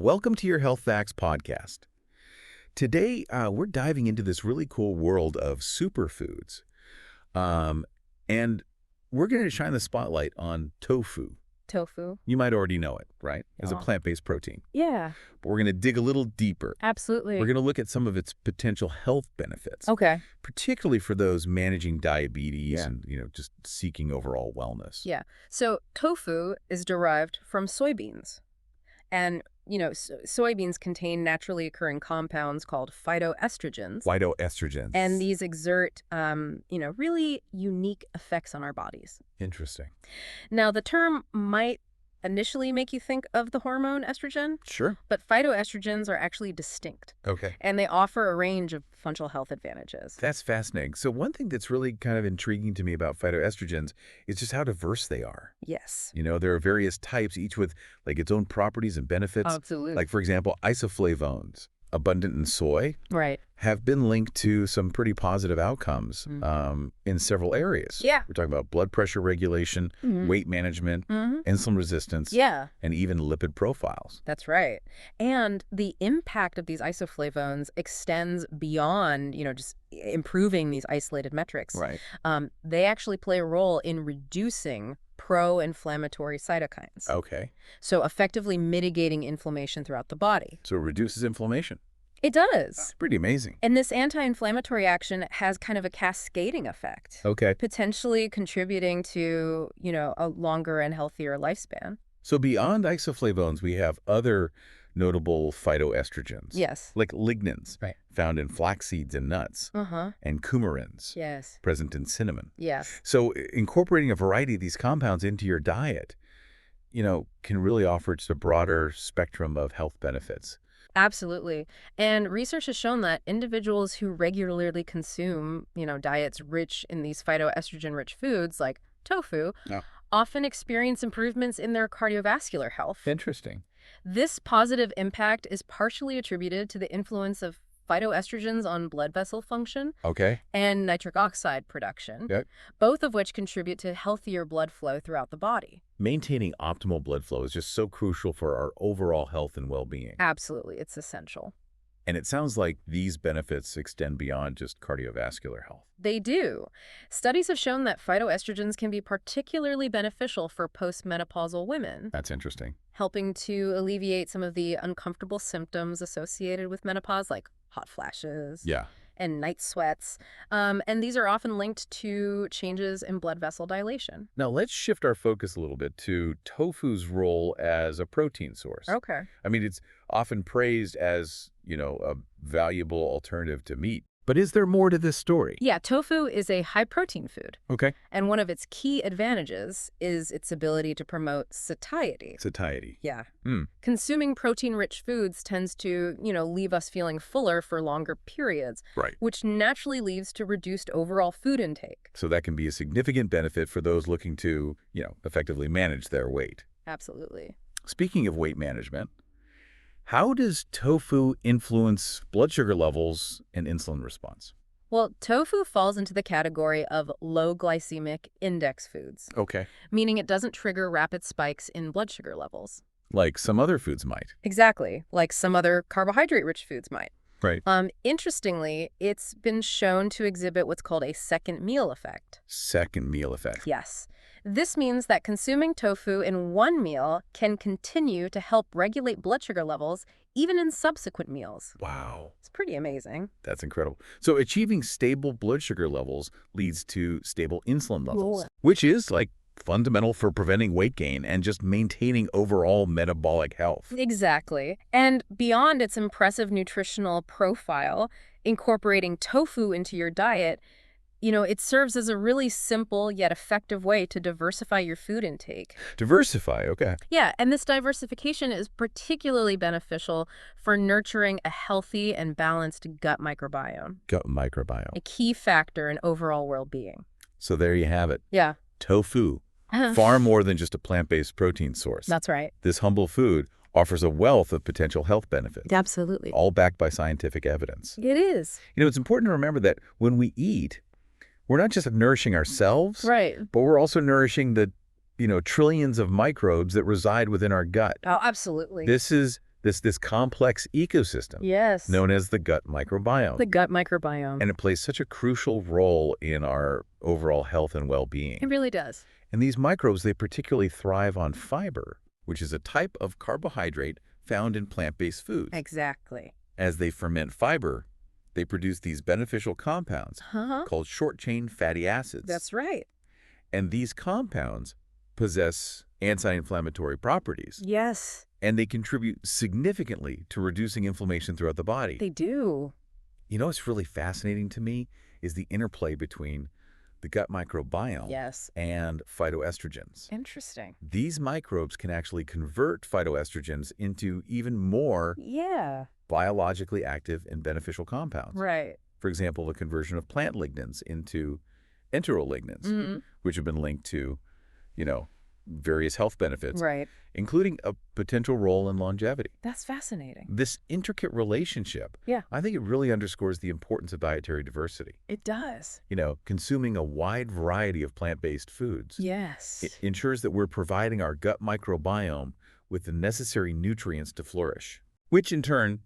Welcome to your Health Facts podcast. Today, we're diving into this really cool world of superfoods. And we're going to shine the spotlight on tofu. Tofu. You might already know it, right? As a Yeah. plant-based protein. Yeah, But we're going to dig a little deeper. absolutely. We're going to look at some of its potential health benefits, Okay. particularly for those managing diabetes Yeah. and, just seeking overall wellness. Yeah. So tofu is derived from soybeans. And, soybeans contain naturally occurring compounds called phytoestrogens. Phytoestrogens. And these exert, really unique effects on our bodies. Interesting. Now, the term might initially make you think of the hormone estrogen, Sure. but phytoestrogens are actually distinct, Okay. and they offer a range of functional health advantages. That's fascinating. So one thing that's really kind of intriguing to me about phytoestrogens is just how diverse they are. Yes. There are various types, each with its own properties and benefits. Absolutely. Like, for example, isoflavones, abundant in soy, Right. have been linked to some pretty positive outcomes in several areas. Yeah. We're talking about blood pressure regulation, weight management, insulin resistance, Yeah. and even lipid profiles. That's right. And the impact of these isoflavones extends beyond, just improving these isolated metrics. Right. They actually play a role in reducing pro-inflammatory cytokines. Okay. So effectively mitigating inflammation throughout the body. So it reduces inflammation. It does. Pretty amazing. And this anti-inflammatory action has kind of a cascading effect, Okay. potentially contributing to, a longer and healthier lifespan. So beyond isoflavones, we have other notable phytoestrogens. Yes. Like lignans, Right. found in flax seeds and nuts, Uh-huh. and coumarins, Yes. present in cinnamon. Yes. So incorporating a variety of these compounds into your diet, can really offer just a broader spectrum of health benefits. Absolutely. And research has shown that individuals who regularly consume, diets rich in these phytoestrogen-rich foods like tofu Yeah. often experience improvements in their cardiovascular health. Interesting. This positive impact is partially attributed to the influence of phytoestrogens on blood vessel function Okay. and nitric oxide production, Yeah. both of which contribute to healthier blood flow throughout the body. Maintaining optimal blood flow is just so crucial for our overall health and well-being. Absolutely. It's essential. And it sounds like these benefits extend beyond just cardiovascular health. They do. Studies have shown that phytoestrogens can be particularly beneficial for postmenopausal women, That's interesting. helping to alleviate some of the uncomfortable symptoms associated with menopause, like hot flashes Yeah. and night sweats. And these are often linked to changes in blood vessel dilation. Now let's shift our focus a little bit to tofu's role as a protein source. Okay. I mean, it's often praised as, a valuable alternative to meat. But is there more to this story? Yeah, tofu is a high-protein food. Okay. And one of its key advantages is its ability to promote satiety. Satiety. Yeah. Hmm. Consuming protein-rich foods tends to, leave us feeling fuller for longer periods, Right. which naturally leads to reduced overall food intake. So that can be a significant benefit for those looking to, effectively manage their weight. Absolutely. Speaking of weight management, how does tofu influence blood sugar levels and insulin response? Well, tofu falls into the category of low glycemic index foods, Okay. meaning it doesn't trigger rapid spikes in blood sugar levels. Like some other foods might. Exactly, like some other carbohydrate-rich foods might. Right. Interestingly, it's been shown to exhibit what's called a second meal effect. Second meal effect. Yes. This means that consuming tofu in one meal can continue to help regulate blood sugar levels even in subsequent meals. Wow. It's pretty amazing. That's incredible. So achieving stable blood sugar levels leads to stable insulin levels, Cool. which is fundamental for preventing weight gain and just maintaining overall metabolic health. Exactly. And beyond its impressive nutritional profile, incorporating tofu into your diet, it serves as a really simple yet effective way to diversify your food intake. Diversify, okay. Yeah, and this diversification is particularly beneficial for nurturing a healthy and balanced gut microbiome, Gut microbiome. a key factor in overall well-being. So there you have it. Yeah. Tofu, far more than just a plant-based protein source. That's right. This humble food offers a wealth of potential health benefits, Absolutely. all backed by scientific evidence. It is. It's important to remember that when we eat, we're not just nourishing ourselves, Right. but we're also nourishing the, trillions of microbes that reside within our gut. Oh, absolutely. This is this complex ecosystem Yes. known as the gut microbiome. The gut microbiome. And it plays such a crucial role in our overall health and It well-being. really does. And these microbes, they particularly thrive on fiber, which is a type of carbohydrate found in plant-based foods. Exactly. As they ferment fiber, they produce these beneficial compounds called short-chain fatty acids. That's right. And these compounds possess anti-inflammatory properties. Yes, And they contribute significantly to reducing inflammation throughout the body. they do. You know what's really fascinating to me is the interplay between the gut microbiome Yes. and phytoestrogens. Interesting. These microbes can actually convert phytoestrogens into even more Yeah. biologically active and beneficial compounds. Right. For example, the conversion of plant lignans into enterolignans, which have been linked to, various health benefits, Right. including a potential role in longevity. That's fascinating. This intricate relationship, Yeah. I think it really underscores the importance of dietary diversity. It does. Consuming a wide variety of plant-based foods. Yes. It ensures that we're providing our gut microbiome with the necessary nutrients to flourish, which in turn,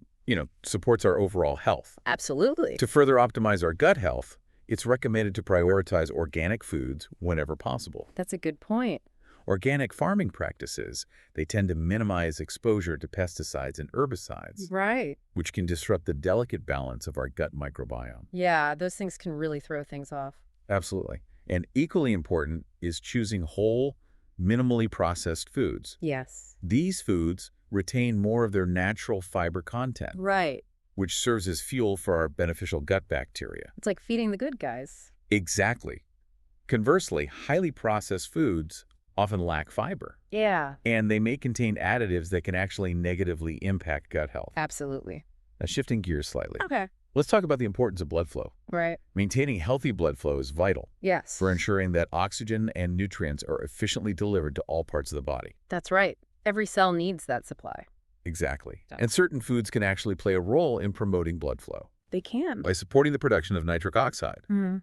supports our overall health. Absolutely. To further optimize our gut health, it's recommended to prioritize organic foods whenever possible. That's a good point. Organic farming practices, they tend to minimize exposure to pesticides and herbicides, Right. which can disrupt the delicate balance of our gut microbiome. Yeah, those things can really throw things off. Absolutely. And equally important is choosing whole, minimally processed foods. Yes. These foods retain more of their natural fiber content, Right. which serves as fuel for our beneficial gut bacteria. It's like feeding the good guys. Exactly. Conversely, highly processed foods often lack fiber, Yeah. and they may contain additives that can actually negatively impact gut health. Absolutely. Now, shifting gears slightly, Okay. let's talk about the importance of blood flow. Right. Maintaining healthy blood flow is vital Yes. for ensuring that oxygen and nutrients are efficiently delivered to all parts of the body. That's right. Every cell needs that supply. Exactly. Done. And certain foods can actually play a role in promoting blood flow They can. by supporting the production of nitric oxide,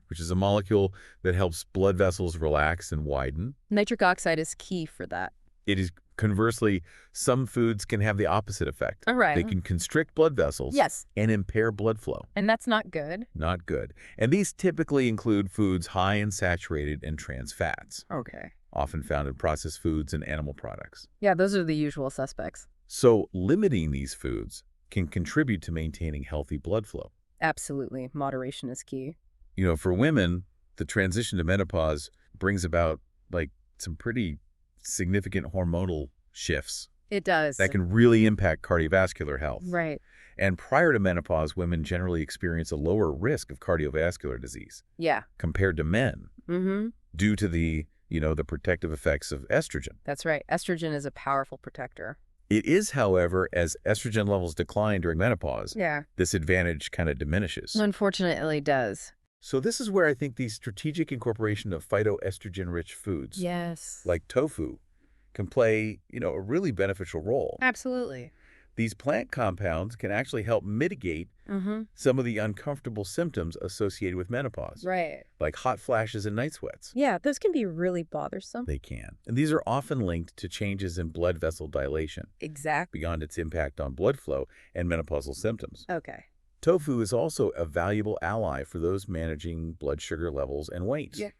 which is a molecule that helps blood vessels relax and widen. Nitric oxide is key for that. It is conversely, some foods can have the opposite effect. All right. They can constrict blood vessels Yes. and impair blood flow. And that's not good. Not good. And these typically include foods high in saturated and trans fats, Okay. often found in processed foods and animal products. Yeah, those are the usual suspects. So limiting these foods can contribute to maintaining healthy blood flow. Absolutely. Moderation is key. For women, the transition to menopause brings about some pretty significant hormonal shifts It does. that can really impact cardiovascular health. Right. And prior to menopause, women generally experience a lower risk of cardiovascular disease Yeah. compared to men Mm-hmm. due to the protective effects of estrogen. That's right. Estrogen is a powerful protector. It is, however, as estrogen levels decline during menopause, Yeah. this advantage kind of diminishes. Unfortunately, it does. So this is where I think the strategic incorporation of phytoestrogen-rich foods, Yes. like tofu, can play, a really beneficial role. Absolutely. These plant compounds can actually help mitigate Mm-hmm. some of the uncomfortable symptoms associated with menopause, Right. like hot flashes and night sweats. Yeah, those can be really bothersome. They can. And these are often linked to changes in blood vessel dilation Exactly. beyond its impact on blood flow and menopausal symptoms. Okay. Tofu is also a valuable ally for those managing blood sugar levels and weight. Yeah.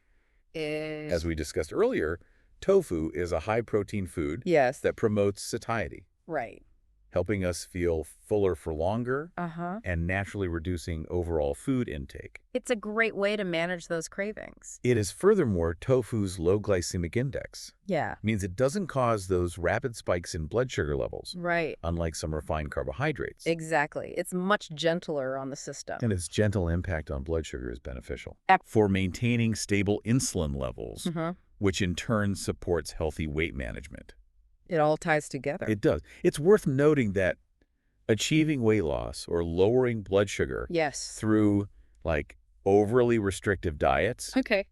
As we discussed earlier, tofu is a high-protein food Yes. that promotes satiety, Right. helping us feel fuller for longer Uh-huh. and naturally reducing overall food intake. It's a great way to manage those cravings. It is furthermore tofu's low glycemic index. Yeah. Means it doesn't cause those rapid spikes in blood sugar levels, Right. unlike some refined carbohydrates. Exactly. It's much gentler on the system. And its gentle impact on blood sugar is beneficial Ac- for maintaining stable insulin levels, Mm-hmm. which in turn supports healthy weight management. It all ties together. It does. It's worth noting that achieving weight loss or lowering blood sugar Yes. through overly restrictive diets Okay.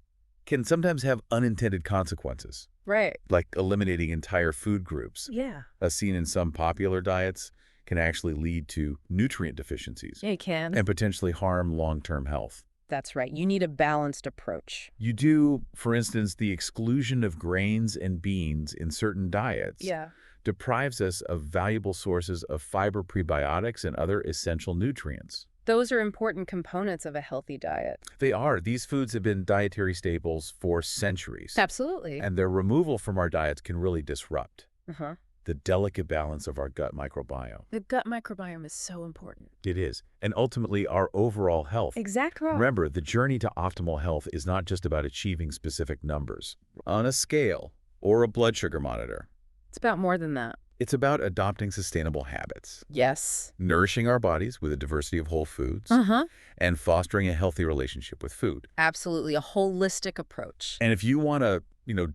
can sometimes have unintended consequences, Right. like eliminating entire food groups, Yeah. as seen in some popular diets, can actually lead to nutrient deficiencies Yeah, you can. and potentially harm long-term health. That's right. You need a balanced approach. You do, for instance, the exclusion of grains and beans in certain diets. Yeah. deprives us of valuable sources of fiber, prebiotics, and other essential nutrients. Those are important components of a healthy diet. They are. These foods have been dietary staples for centuries, Absolutely. and their removal from our diets can really disrupt Uh-huh. the delicate balance of our gut microbiome. The gut microbiome is so important. It is, and ultimately our overall health. Exactly. Remember, the journey to optimal health is not just about achieving specific numbers on a scale or a blood sugar monitor. It's about more than that. It's about adopting sustainable habits, Yes. nourishing our bodies with a diversity of whole foods, Uh-huh. and fostering a healthy relationship with food. Absolutely. A holistic approach. And if you want to,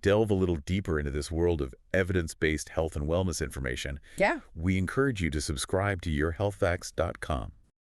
delve a little deeper into this world of evidence-based health and wellness information, Yeah. we encourage you to subscribe to yourhealthfacts.com.